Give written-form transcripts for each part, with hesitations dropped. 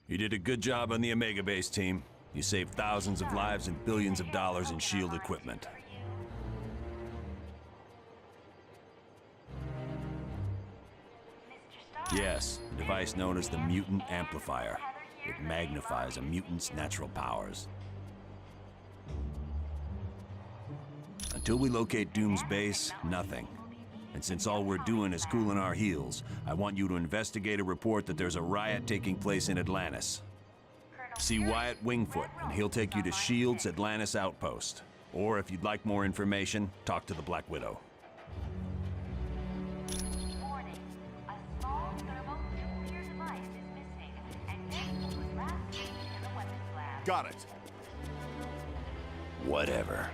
You did a good job on the Omega Base team. You saved thousands of lives and billions of dollars in SHIELD equipment. Yes, a device known as the Mutant Amplifier. It magnifies a mutant's natural powers. Until we locate Doom's base, nothing. And since all we're doing is cooling our heels, I want you to investigate a report that there's a riot taking place in Atlantis. See Wyatt Wingfoot, and he'll take you to SHIELD's Atlantis outpost. Or if you'd like more information, talk to the Black Widow. Warning. A small thermonuclear device is missing, and this was last seen in the weapons lab. Got it. Whatever.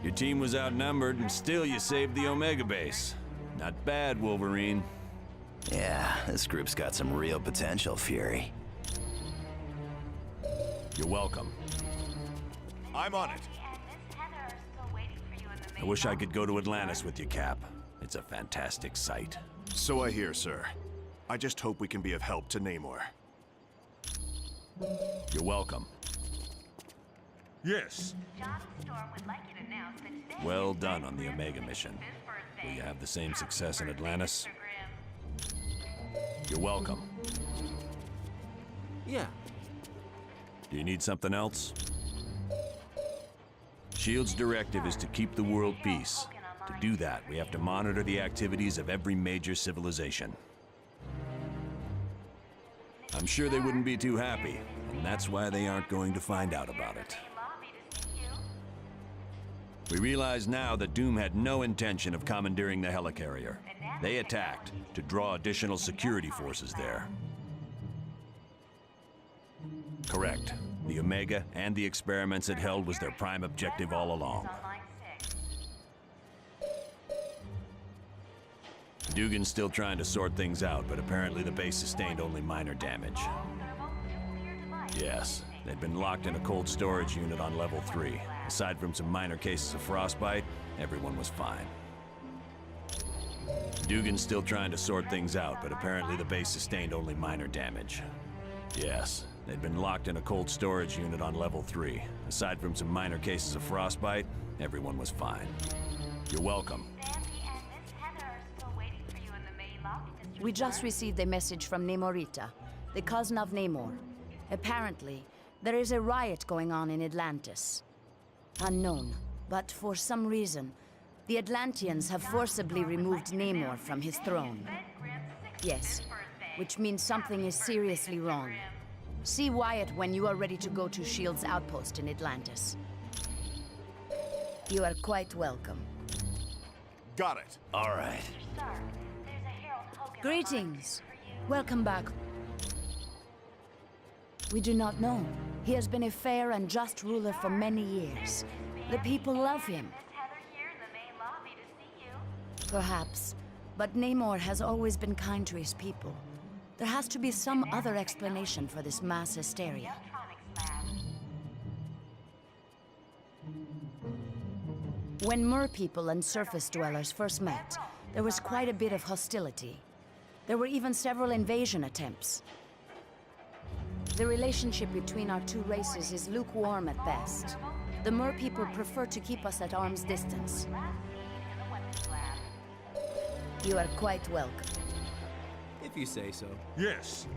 Your team was outnumbered, and still you saved the Omega Base. Not bad, Wolverine. Yeah, this group's got some real potential, Fury. You're welcome. I'm on it. And Miss Heather are still waiting for you in the I main wish I could lobby. go to Atlantis with you, Cap. It's a fantastic sight. So I hear, sir. I just hope we can be of help to Namor. You're welcome. Yes. John Storm would like you to announce that today Well is done Red on the Grim's Omega mission. 65th birthday. Will you have the same Happy success in birthday, Atlantis? Mr. Grimm. You're welcome. Yeah. Do you need something else? SHIELD's directive is to keep the world peace. To do that, we have to monitor the activities of every major civilization. I'm sure they wouldn't be too happy, and that's why they aren't going to find out about it. Main lobby to see you. We realize now that Doom had no intention of commandeering the helicarrier. They attacked to draw additional security forces there. Correct. The Omega and the experiments it held was their prime objective all along. On line 6. Dugan's still trying to sort things out, but apparently the base sustained only minor damage. Thermonuclear device. Yes, they'd been locked in a cold storage unit on level 3. Aside from some minor cases of frostbite, everyone was fine. Dugan's still trying to sort things out, but apparently the base sustained only minor damage. Yes, they'd been locked in a cold storage unit on level 3. Aside from some minor cases of frostbite, everyone was fine. You're welcome. Sandy and Miss Heather are still waiting for you in the main lobby, Mr. We just Stark. received a message from Namorita, the cousin of Namor. Apparently, there is a riot going on in Atlantis. Unknown, but for some reason, the Atlanteans have forcibly removed Namor from his throne. Red Grim's 65th Yes, birthday. which means something Happy is birthday, seriously Mr. wrong. Grimm. See Wyatt when you are ready to go to SHIELD's outpost in Atlantis. You are quite welcome. Got it. All right. Mr. Stark, there's a Harold Hogan Greetings. on line 2 for you. Welcome back. We do not know. He has been a fair and just ruler for many years. The people love him. Miss Heather here in the main lobby to see you. Perhaps. But Namor has always been kind to his people. There has to be some other explanation for this mass hysteria. Electronics lab. When Mer people and surface dwellers first met, there was quite a bit of hostility. There were even several invasion attempts. The relationship between our two races is lukewarm at best. The Mer people prefer to keep us at arm's distance. Last seen in the weapons lab. You are quite welcome. If you say so. Yes.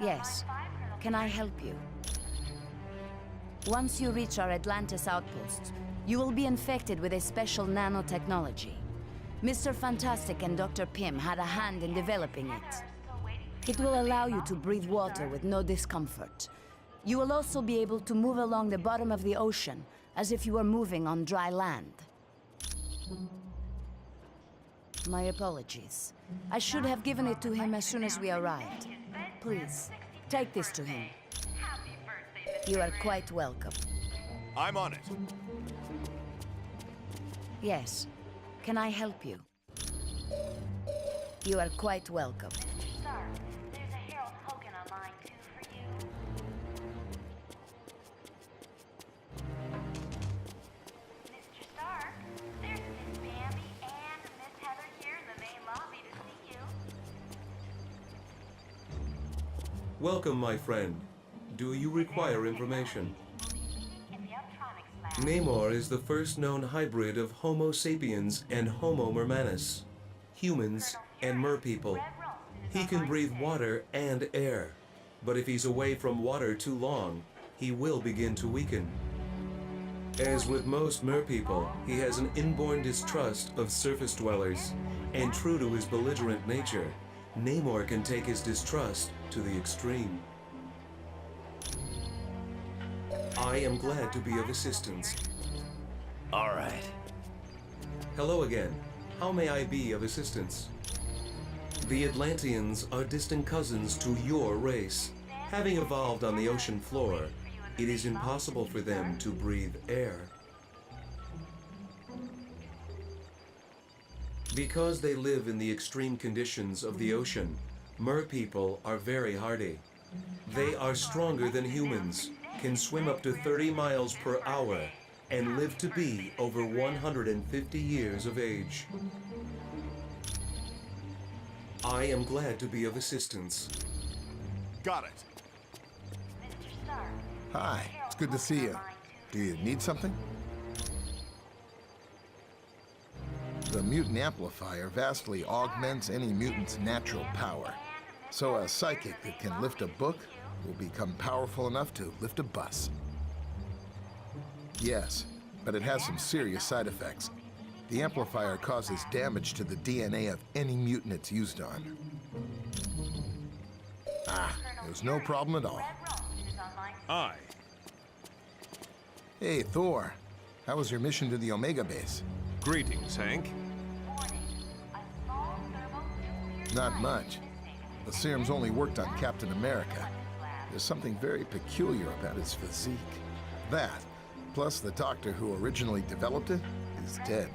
Yes. Can I help you? Once you reach our Atlantis outpost, you will be infected with a special nanotechnology. Mr. Fantastic and Dr. Pym had a hand in developing it. It will allow you to breathe water with no discomfort. You will also be able to move along the bottom of the ocean as if you were moving on dry land. My apologies. I should have given it to him as soon as we arrived. Please, take this to him. Happy birthday, Mr. You are Grimm. quite welcome. I'm on it. Yes. Can I help you? You are quite welcome. Mr. Stark, there's a Harold Hogan on line 2 for you. Mr. Stark, there's Miss Bambi and Miss Heather here in the main lobby to see you. Welcome, my friend. Do you require information? In the Uptronics lab. Namor is the first known hybrid of Homo sapiens and Homo mermanus, humans and merpeople. He can breathe water and air, but if he's away from water too long, he will begin to weaken. As with most merpeople, he has an inborn distrust of surface dwellers, and true to his belligerent nature, Namor can take his distrust to the extreme. I am glad to be of assistance. All right. Hello again. How may I be of assistance? The Atlanteans are distant cousins to your race. Having evolved on the ocean floor, it is impossible for them to breathe air. Because they live in the extreme conditions of the ocean, merpeople are very hardy. They are stronger than humans, can swim up to 30 miles per hour, and live to be over 150 years of age. I am glad to be of assistance. Got it. Mr. Stark. Hi, it's good to see you. Do you need something? The mutant amplifier vastly augments any mutant's natural power. So a psychic that can lift a book will become powerful enough to lift a bus. Yes, but it has some serious side effects. The amplifier causes damage to the DNA of any mutant it's used on. There's no problem at all. Aye. Hey, Thor. How was your mission to the Omega base? Greetings, Hank. Not much. The serum's only worked on Captain America. There's something very peculiar about his physique. That, plus the doctor who originally developed it, is dead.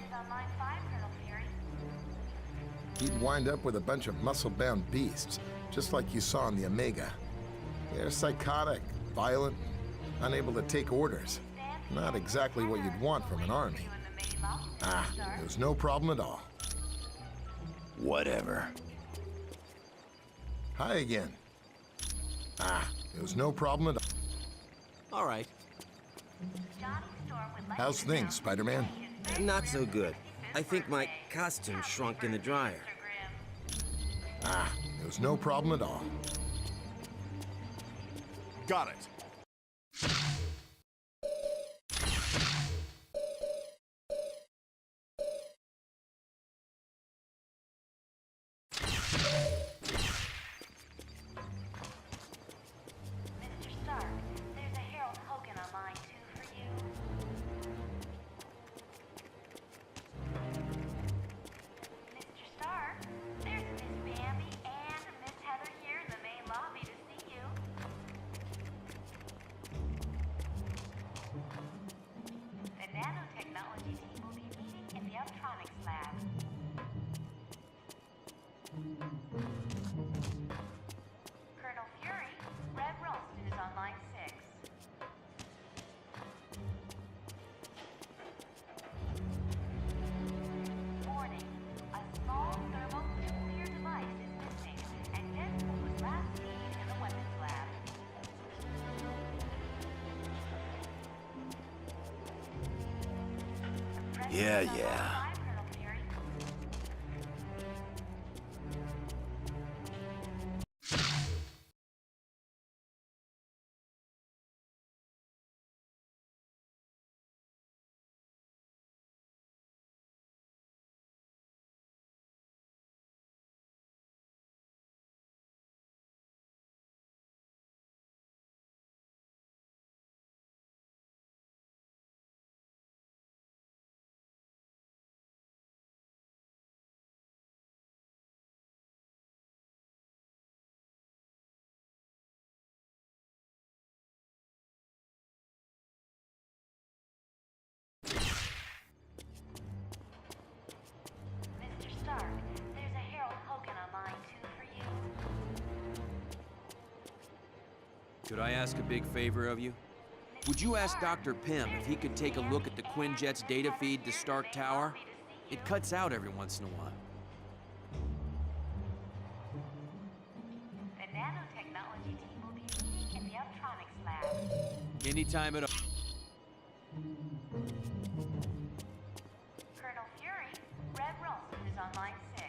He'd wind up with a bunch of muscle-bound beasts, just like you saw in the Omega. They're psychotic, violent, unable to take orders. Not exactly what you'd want from an army. There's no problem at all. Whatever. Hi again. There's no problem at all. All right. How's things, Spider-Man? Not so good. I think my costume shrunk in the dryer. There's no problem at all. Got it. Mr. Stark, there's a Harold Hogan on line 2 for you. Mr. Stark, there's Miss Bambi and Miss Heather here in the main lobby to see you. The nanotechnology team will be meeting in the Uptronics lab. Colonel Fury, Red Ralston is on line 6. Warning, a small thermonuclear device is missing, and this was last seen in the weapons lab. Yeah. Hi, Colonel Fury. Mr. Stark, there's a Harold Hogan on line 2 for you. Could I ask a big favor of you? Would you ask Dr. Pym if he could take a look at the Quinjet's data feed to Stark Tower? It cuts out every once in a while. The nanotechnology team Anytime at all. Colonel Fury, Red Roll is on line 6.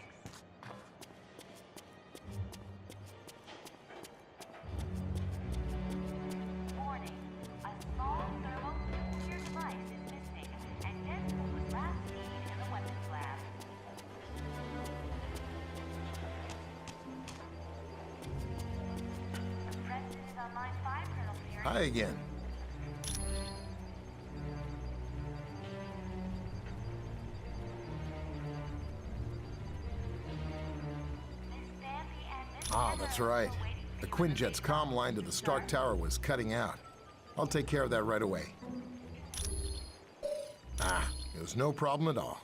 Warning, a small thermonuclear device is missing, and Deadpool was last seen in the weapons lab. The President is on line 5, Colonel Fury. Hi again. Ah, that's right. The Quinjet's comm line to the Stark Tower was cutting out. I'll take care of that right away. Ah, it was no problem at all.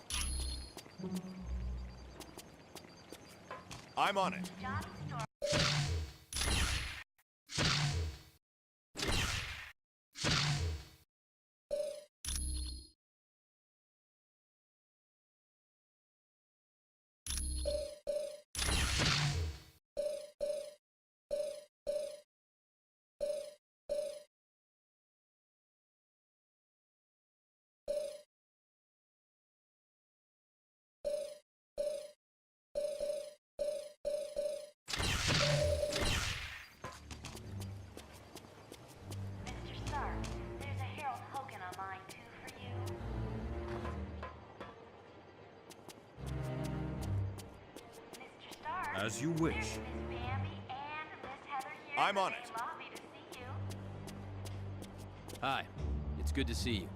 I'm on it. Mr. Stark, there's a Harold Hogan on line 2 for you. Mr. Stark. As you wish. There's Miss Bambi and Miss Heather here. I'm on in it. the lobby to see you. Hi. It's good to see you.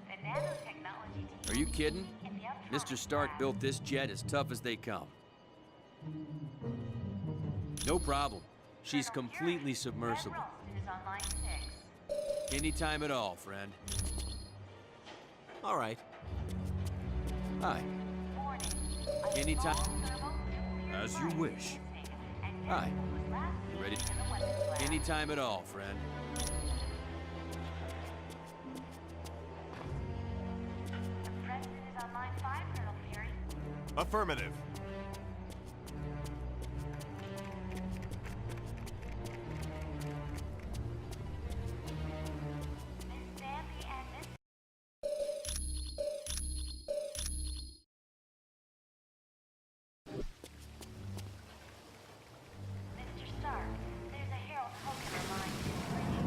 The nanotechnology team. Are you kidding? in the Mr. Uptronics Stark lab. built this jet as tough as they come. No problem. She's Colonel completely Fury, submersible. Red Ralston is on line 6. Anytime at all, friend. All right. Hi. Warning, a Anytime. small thermonuclear As you device is wish. missing, and Hi. Deadpool was last You seen ready? in the weapons lab. Anytime at all, friend. The President is on line 5, Colonel Fury. Affirmative. Miss Bambi and Miss... Mr. Stark, there's a Harold Hogan on line 2 for you.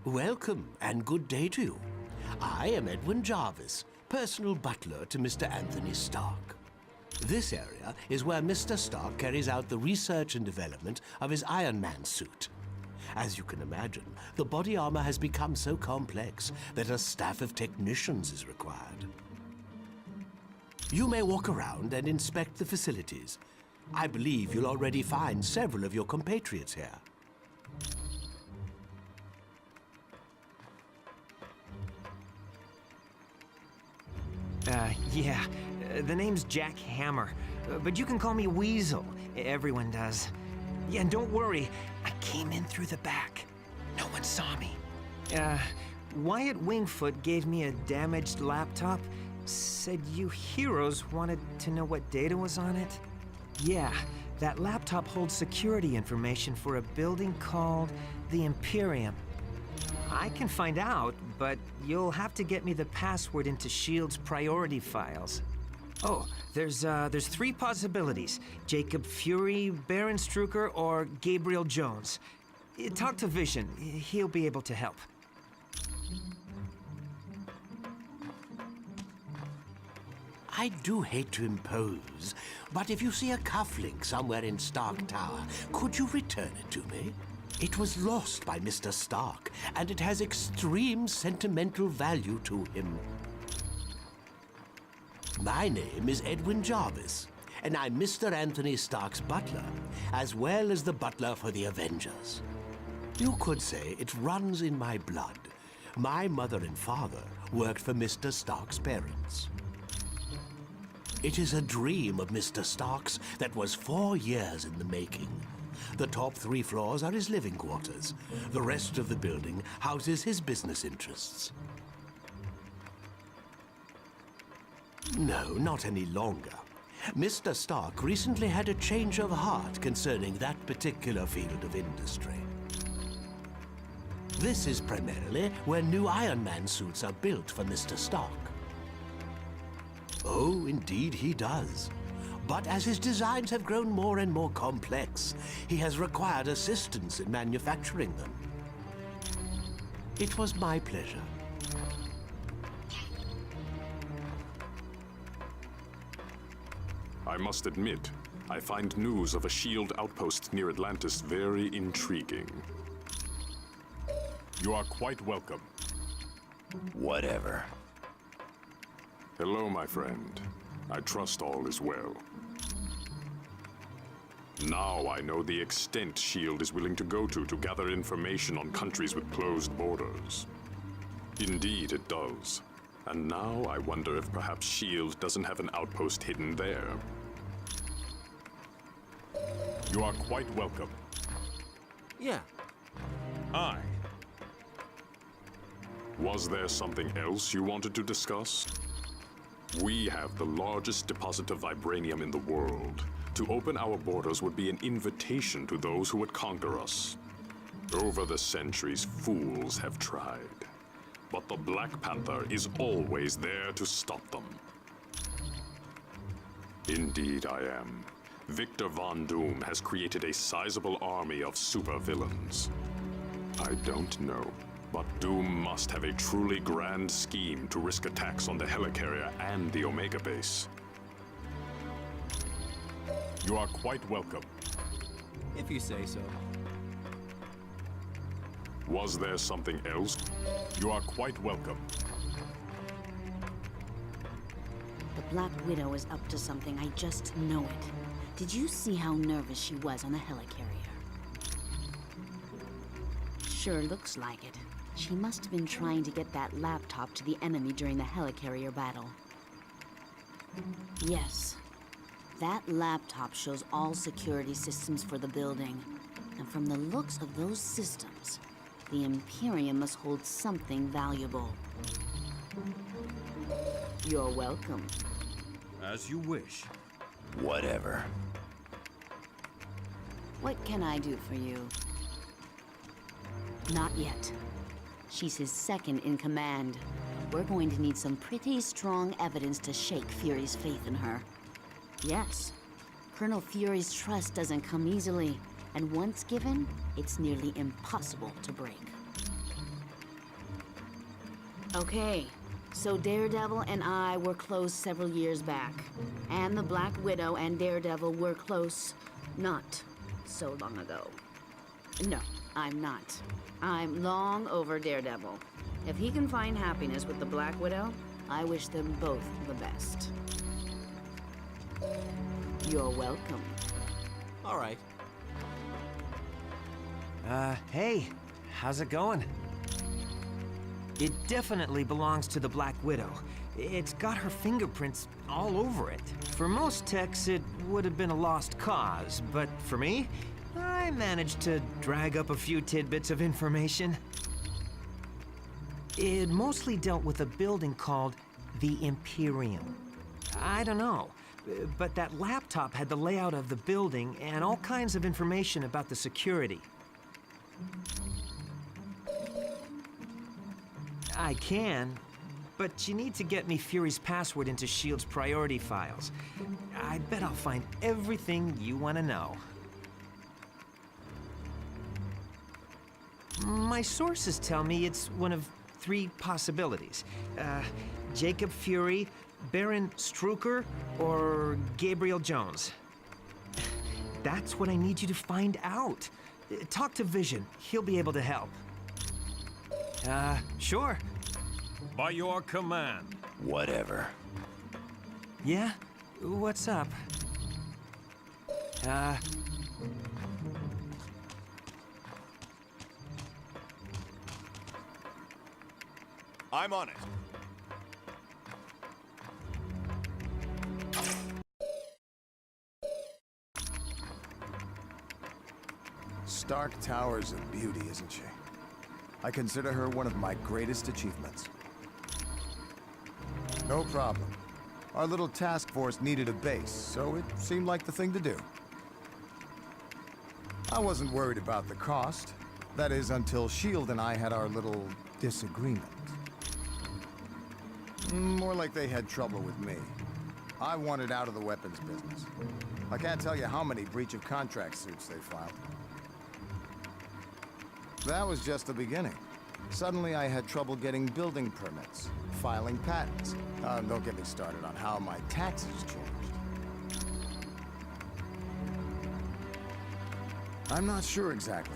Welcome and good day to you. I am Edwin Jarvis, personal butler to Mr. Anthony Stark. This area is where Mr. Stark carries out the research and development of his Iron Man suit. As you can imagine, the body armor has become so complex that a staff of technicians is required. You may walk around and inspect the facilities. I believe you'll already find several of your compatriots here. Yeah. The name's Jack Hammer. But you can call me Weasel. Everyone does. Yeah, and don't worry. I came in through the back. No one saw me. Wyatt Wingfoot gave me a damaged laptop. Said you heroes wanted to know what data was on it. Yeah, that laptop holds security information for a building called the Imperium. I can find out, but you'll have to get me the password into S.H.I.E.L.D.'s priority files. Oh, there's 3 possibilities. Jacob Fury, Baron Strucker, or Gabriel Jones. Talk to Vision. He'll be able to help. I do hate to impose, but if you see a cufflink somewhere in Stark Tower, could you return it to me? It was lost by Mr. Stark, and it has extreme sentimental value to him. My name is Edwin Jarvis, and I'm Mr. Anthony Stark's butler, as well as the butler for the Avengers. You could say it runs in my blood. My mother and father worked for Mr. Stark's parents. It is a dream of Mr. Stark's that was 4 years in the making. The top 3 floors are his living quarters. The rest of the building houses his business interests. No, not any longer. Mr. Stark recently had a change of heart concerning that particular field of industry. This is primarily where new Iron Man suits are built for Mr. Stark. Oh, indeed he does. But as his designs have grown more and more complex, he has required assistance in manufacturing them. It was my pleasure. I must admit, I find news of a SHIELD outpost near Atlantis very intriguing. You are quite welcome. Whatever. Hello, my friend. I trust all is well. Now I know the extent SHIELD is willing to go to gather information on countries with closed borders. Indeed, it does. And now I wonder if perhaps SHIELD doesn't have an outpost hidden there. You are quite welcome. Yeah. Aye. Was there something else you wanted to discuss? We have the largest deposit of vibranium in the world. To open our borders would be an invitation to those who would conquer us. Over the centuries, fools have tried. But the Black Panther is always there to stop them. Indeed I am. Victor Von Doom has created a sizable army of supervillains. I don't know, but Doom must have a truly grand scheme to risk attacks on the helicarrier and the Omega base. You are quite welcome. If you say so. Was there something else? You are quite welcome. The Black Widow is up to something, I just know it. Did you see how nervous she was on the helicarrier? Sure looks like it. She must have been trying to get that laptop to the enemy during the helicarrier battle. Yes. That laptop shows all security systems for the building. And from the looks of those systems, the Imperium must hold something valuable. You're welcome. As you wish. Whatever. What can I do for you? Not yet. She's his second in command. We're going to need some pretty strong evidence to shake Fury's faith in her. Yes, Colonel Fury's trust doesn't come easily, and once given, it's nearly impossible to break. Okay, so Daredevil and I were close several years back, and the Black Widow and Daredevil were close not so long ago. No, I'm not. I'm long over Daredevil. If he can find happiness with the Black Widow, I wish them both the best. You're welcome. All right. Hey, how's it going? It definitely belongs to the Black Widow. It's got her fingerprints all over it. For most techs, it would have been a lost cause, but for me, I managed to drag up a few tidbits of information. It mostly dealt with a building called the Imperium. I don't know, but that laptop had the layout of the building and all kinds of information about the security. I can, but you need to get me Fury's password into S.H.I.E.L.D.'s priority files. I bet I'll find everything you want to know. My sources tell me it's one of 3 possibilities. Jacob Fury, Baron Strucker, or Gabriel Jones. That's what I need you to find out. Talk to Vision. He'll be able to help. Sure. By your command. Whatever. Yeah? What's up? I'm on it. Stark Tower's a beauty, isn't she? I consider her one of my greatest achievements. No problem. Our little task force needed a base, so it seemed like the thing to do. I wasn't worried about the cost. That is, until S.H.I.E.L.D. and I had our little disagreement. More like they had trouble with me. I wanted out of the weapons business. I can't tell you how many breach of contract suits they filed. That was just the beginning. Suddenly I had trouble getting building permits, filing patents. Don't get me started on how my taxes changed. I'm not sure exactly.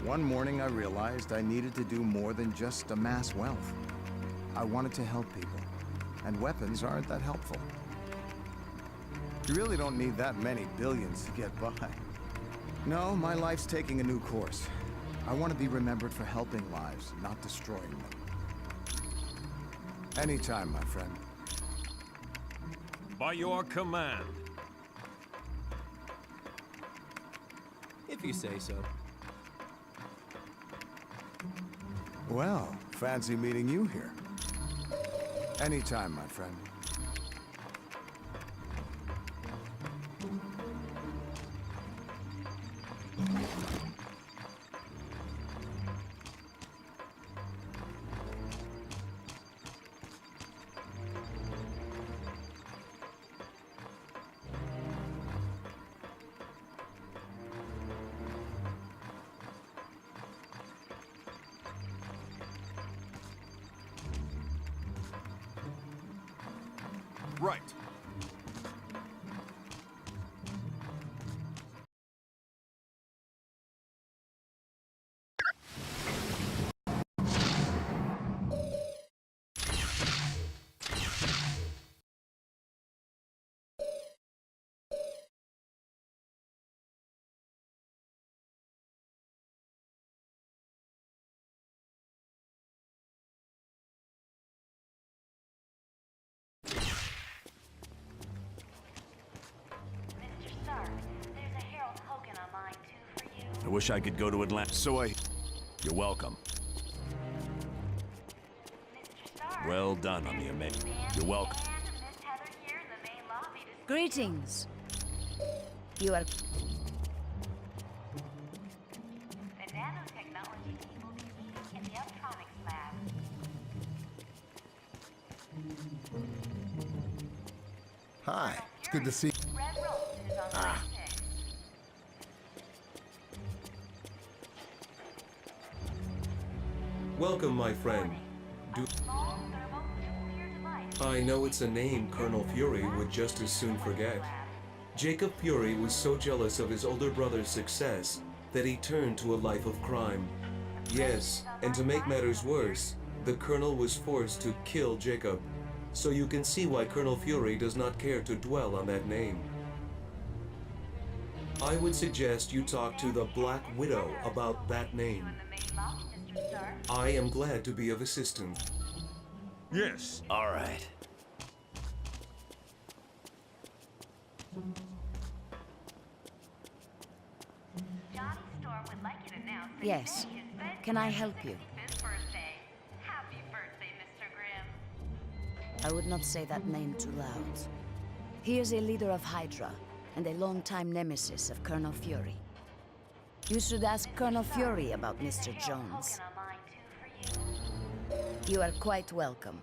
One morning I realized I needed to do more than just amass wealth. I wanted to help people, and weapons aren't that helpful. You really don't need that many billions to get by. No, my life's taking a new course. I want to be remembered for helping lives, not destroying them. Anytime, my friend. By your command. If you say so. Well, fancy meeting you here. Anytime, my friend. Right. Mr. Stark, there's a Harold Hogan online too for you. I wish I could go to Atlanta. You're welcome. Mr. Stark. Well done on the Omega. You're welcome. And Miss Heather here in the main lobby to Greetings. You are... the nanotechnology team will be meeting in the electronics lab. Hi, it's good to see you. Red Rose is on line 6. Welcome, my friend. A small thermonuclear device. I know it's a name Colonel Fury would just as soon forget. Jacob Fury was so jealous of his older brother's success that he turned to a life of crime. Yes, and to make matters worse, the Colonel was forced to kill Jacob. So you can see why Colonel Fury does not care to dwell on that name. I would suggest you talk to the Black Widow about that name. In the main lobby, Mr. Stark. I am glad to be of assistance. Yes. All right. Johnny Storm would like you to announce that Yes. today is Ben's Can I help you? 65th birthday. Happy birthday, Mr. Grimm. I would not say that name too loud. He is a leader of Hydra, and a longtime nemesis of Colonel Fury. You should ask Colonel Fury about Mr. Jones. Hogan online too for you. You are quite welcome.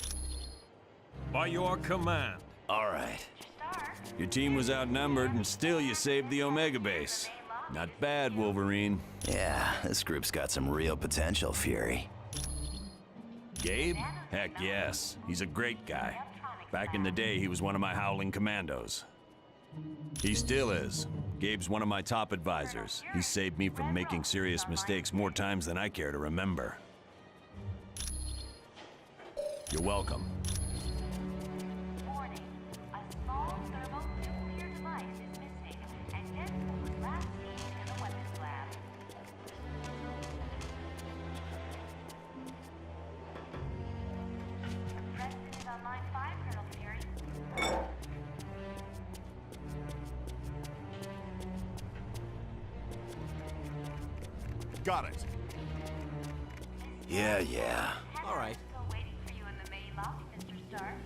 By your command. All right. Stark. Your team was outnumbered, and still you saved the Omega base. Not bad, Wolverine. Yeah, this group's got some real potential, Fury. Gabe? Heck yes. He's a great guy. Back in the day, he was one of my Howling Commandos. He still is. Gabe's one of my top advisors. He saved me from making serious mistakes more times than I care to remember. You're welcome. Warning. A small thermonuclear device is missing, and this was last seen in the weapons lab. Preston is on line 5, Colonel Fury. Got it. Yeah. All right. Still waiting for you in the main lobby, Mr. Stark.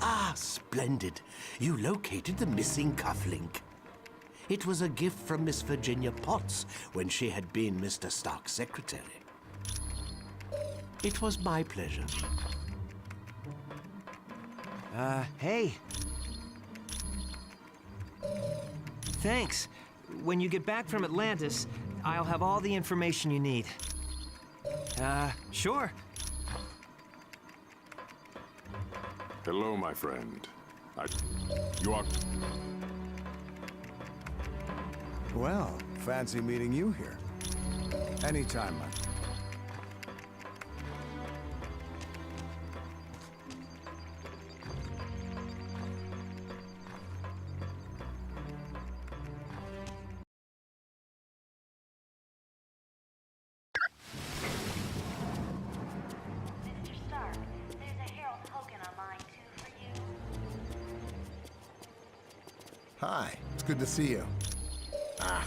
Ah, splendid. You located the missing cufflink. It was a gift from Miss Virginia Potts when she had been Mr. Stark's secretary. It was my pleasure. Hey. Thanks. When you get back from Atlantis, I'll have all the information you need. Sure. Hello, my friend. You are... Well, fancy meeting you here. Anytime, man. Mr. Stark, there's a Harold Hogan on line 2 for you. Hi, it's good to see you. Stark,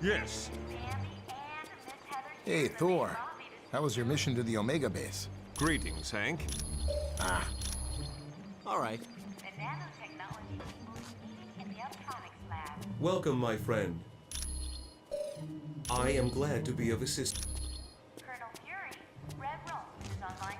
Yes. Sammy and Miss Heather Hey, Stewart Thor. made Robbie to How was your mission to the Omega base? Greetings, Hank. All right. the nanotechnology people meeting in the Optronics lab. Welcome, my friend. I am glad to be of assistance. Colonel Fury, Red Rome is on line